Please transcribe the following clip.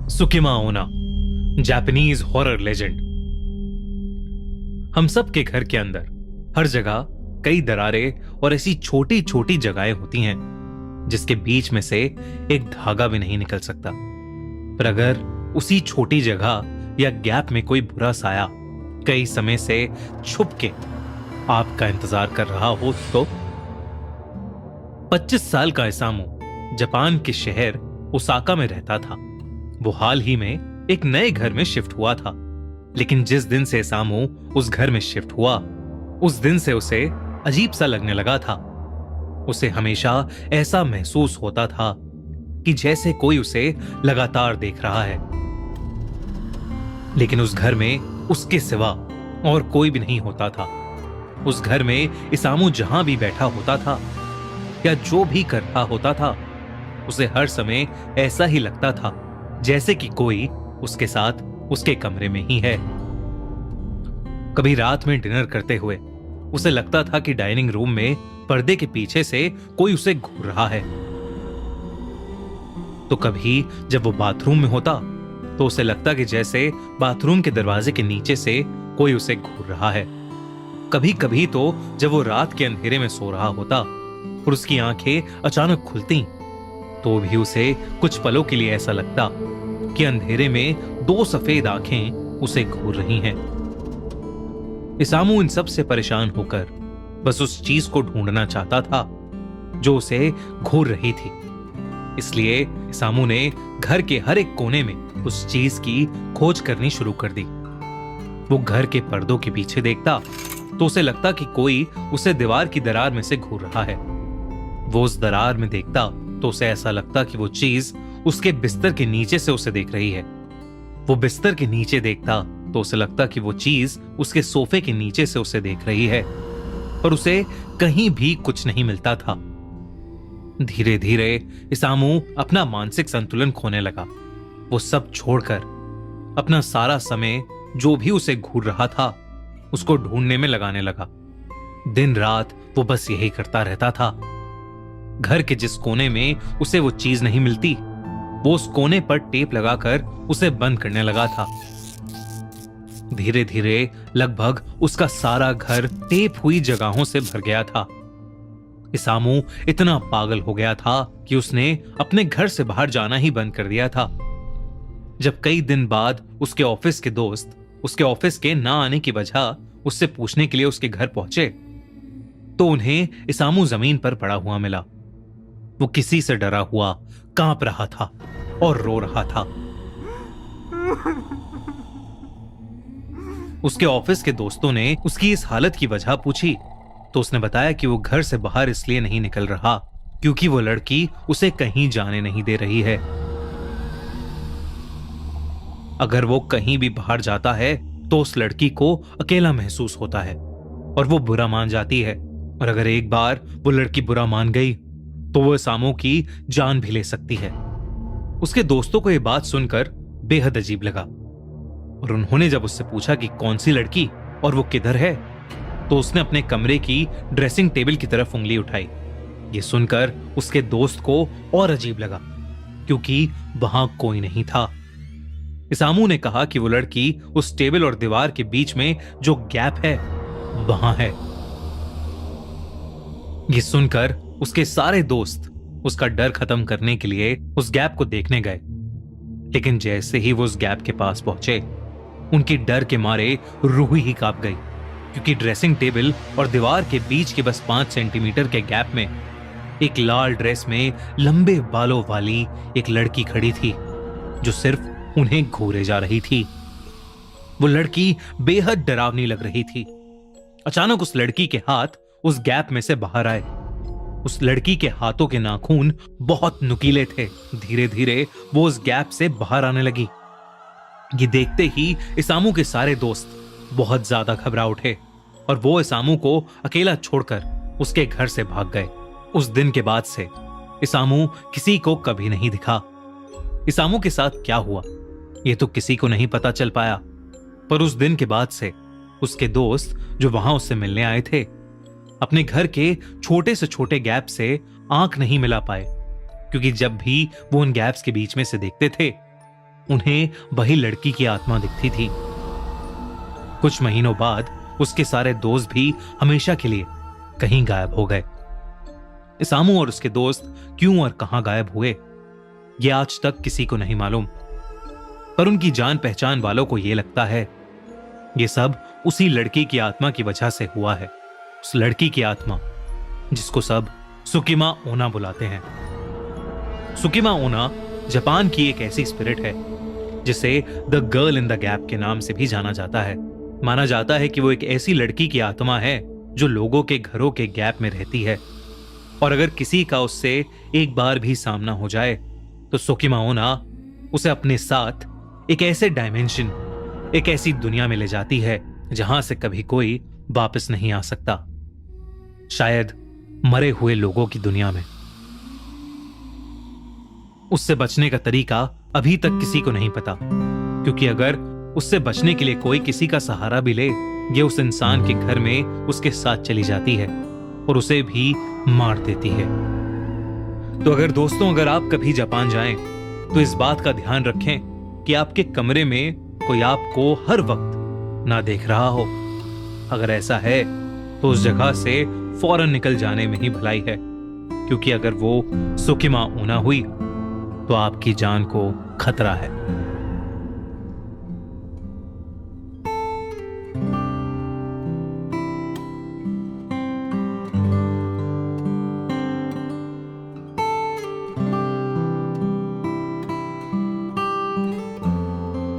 सुकिमा ओना, Japanese horror legend. हम सब के घर के अंदर हर जगह कई दरारें और ऐसी छोटी छोटी जगहें होती हैं जिसके बीच में से एक धागा भी नहीं निकल सकता। पर अगर उसी छोटी जगह या गैप में कोई बुरा साया कई समय से छुप के आपका इंतजार कर रहा हो तो 25 साल का इसामू जापान के शहर ओसाका में रहता था। वो हाल ही में एक नए घर में शिफ्ट हुआ था, लेकिन जिस दिन से इसामू उस घर में शिफ्ट हुआ उस दिन से उसे अजीब सा लगने लगा था। उसे हमेशा ऐसा महसूस होता था कि जैसे कोई उसे लगातार देख रहा है, लेकिन उस घर में उसके सिवा और कोई भी नहीं होता था। उस घर में इसामू जहां भी बैठा होता था या जो भी कर रहा होता था उसे हर समय ऐसा ही लगता था जैसे कि कोई उसके साथ उसके कमरे में ही है। कभी रात में डिनर करते हुए उसे लगता था कि डाइनिंग रूम में पर्दे के पीछे से कोई उसे घूर रहा है। तो कभी जब वो बाथरूम में होता तो उसे लगता कि जैसे बाथरूम के दरवाजे के नीचे से कोई उसे घूर रहा है। कभी कभी तो जब वो रात के अंधेरे में सो रहा होता और उसकी आंखें अचानक खुलती तो भी उसे कुछ पलों के लिए ऐसा लगता कि अंधेरे में दो सफेद आंखें उसे घूर रही हैं। इसामू इन सब से परेशान होकर बस उस चीज को ढूंढना चाहता था जो उसे घूर रही थी। इसलिए इसामू ने घर के हर एक कोने में उस चीज की खोज करनी शुरू कर दी। वो घर के पर्दों के पीछे देखता तो उसे लगता कि कोई उसे दीवार की दरार में से घूर रहा है। वो उस दरार में देखता तो उसे ऐसा लगता कि वो चीज उसके बिस्तर के नीचे से उसे देख रही है। वो बिस्तर के नीचे देखता तो उसे लगता कि वो चीज उसके सोफे के नीचे से उसे देख रही है, पर उसे कहीं भी कुछ नहीं मिलता था। धीरे धीरे इसामू अपना मानसिक संतुलन खोने लगा। वो सब छोड़कर अपना सारा समय जो भी उसे घूर रहा था उसको ढूंढने में लगाने लगा। दिन रात वो बस यही करता रहता था। घर के जिस कोने में उसे वो चीज नहीं मिलती वो उस कोने पर टेप लगाकर उसे बंद करने लगा था। धीरे धीरे लगभग उसका सारा घर टेप हुई जगहों से भर गया था। इसामू इतना पागल हो गया था कि उसने अपने घर से बाहर जाना ही बंद कर दिया था। जब कई दिन बाद उसके ऑफिस के दोस्त उसके ऑफिस के ना आने की वजह उससे पूछने के लिए उसके घर पहुंचे तो उन्हें इसामू जमीन पर पड़ा हुआ मिला। वो किसी से डरा हुआ कांप रहा था और रो रहा था। उसके ऑफिस के दोस्तों ने उसकी इस हालत की वजह पूछी तो उसने बताया कि वो घर से बाहर इसलिए नहीं निकल रहा क्योंकि वो लड़की उसे कहीं जाने नहीं दे रही है। अगर वो कहीं भी बाहर जाता है तो उस लड़की को अकेला महसूस होता है और वो बुरा मान जाती है, और अगर एक बार वो लड़की बुरा मान गई तो वो इसामू की जान भी ले सकती है। उसके दोस्तों को यह बात सुनकर बेहद अजीब लगा और उन्होंने जब उससे पूछा कि कौन सी लड़की और वो किधर है तो उसने अपने कमरे की ड्रेसिंग टेबल की तरफ उंगली उठाई। ये सुनकर उसके दोस्त को और अजीब लगा क्योंकि वहां कोई नहीं था। इसामू ने कहा कि वो लड़की उस टेबल और दीवार के बीच में जो गैप है वहां है। ये सुनकर उसके सारे दोस्त उसका डर खत्म करने के लिए उस गैप को देखने गए, लेकिन जैसे ही वो उस गैप के पास पहुंचे उनकी डर के मारे रूह ही कांप गई क्योंकि ड्रेसिंग टेबल और दीवार के बीच के बस 5 सेंटीमीटर के गैप में एक लाल ड्रेस में लंबे बालों वाली एक लड़की खड़ी थी जो सिर्फ उन्हें घूरे जा रही थी। वो लड़की बेहद डरावनी लग रही थी। अचानक उस लड़की के हाथ उस गैप में से बाहर आए। उस लड़की के हाथों के नाखून बहुत नुकीले थे। धीरे धीरे वो उस गैप से बाहर आने लगी। ये देखते ही इसामू के सारे दोस्त बहुत ज्यादा घबरा उठे और वो इसामू को अकेला छोड़कर उसके घर से भाग गए। उस दिन के बाद से इसामू किसी को कभी नहीं दिखा। इसामू के साथ क्या हुआ ये तो किसी को नहीं पता चल पाया, पर उस दिन के बाद से उसके दोस्त जो वहां उससे मिलने आए थे अपने घर के छोटे से छोटे गैप से आंख नहीं मिला पाए क्योंकि जब भी वो उन गैप्स के बीच में से देखते थे उन्हें वही लड़की की आत्मा दिखती थी। कुछ महीनों बाद उसके सारे दोस्त भी हमेशा के लिए कहीं गायब हो गए। इसामू और उसके दोस्त क्यों और कहां गायब हुए, यह आज तक किसी को नहीं मालूम। पर उनकी जान पहचान वालों को यह लगता है यह सब उसी लड़की की आत्मा की वजह से हुआ है। उस लड़की की आत्मा जिसको सब सुकिमा ओना बुलाते हैं। सुकिमा ओना जापान की एक ऐसी स्पिरिट है जिसे the girl in the gap के नाम से भी जाना जाता है। माना जाता है कि वो एक ऐसी लड़की की आत्मा है जो लोगों के घरों के गैप में रहती है, और अगर किसी का उससे एक बार भी सामना हो जाए तो सुकिमा ओना उसे अपने साथ एक ऐसे डायमेंशन, एक ऐसी दुनिया में ले जाती है जहां से कभी कोई वापस नहीं आ सकता, शायद मरे हुए लोगों की दुनिया में। उससे बचने का तरीका अभी तक किसी को नहीं पता, क्योंकि अगर उससे बचने के लिए कोई किसी का सहारा भी ले, ये उस इंसान के घर में उसके साथ चली जाती है और उसे भी मार देती है। तो अगर दोस्तों, अगर आप कभी जापान जाएं तो इस बात का ध्यान रखें कि आपके कमरे में कोई आपको हर वक्त ना देख रहा हो। अगर ऐसा है तो उस जगह से फौरन निकल जाने में ही भलाई है, क्योंकि अगर वो सुकिमा ओना हुई तो आपकी जान को खतरा है।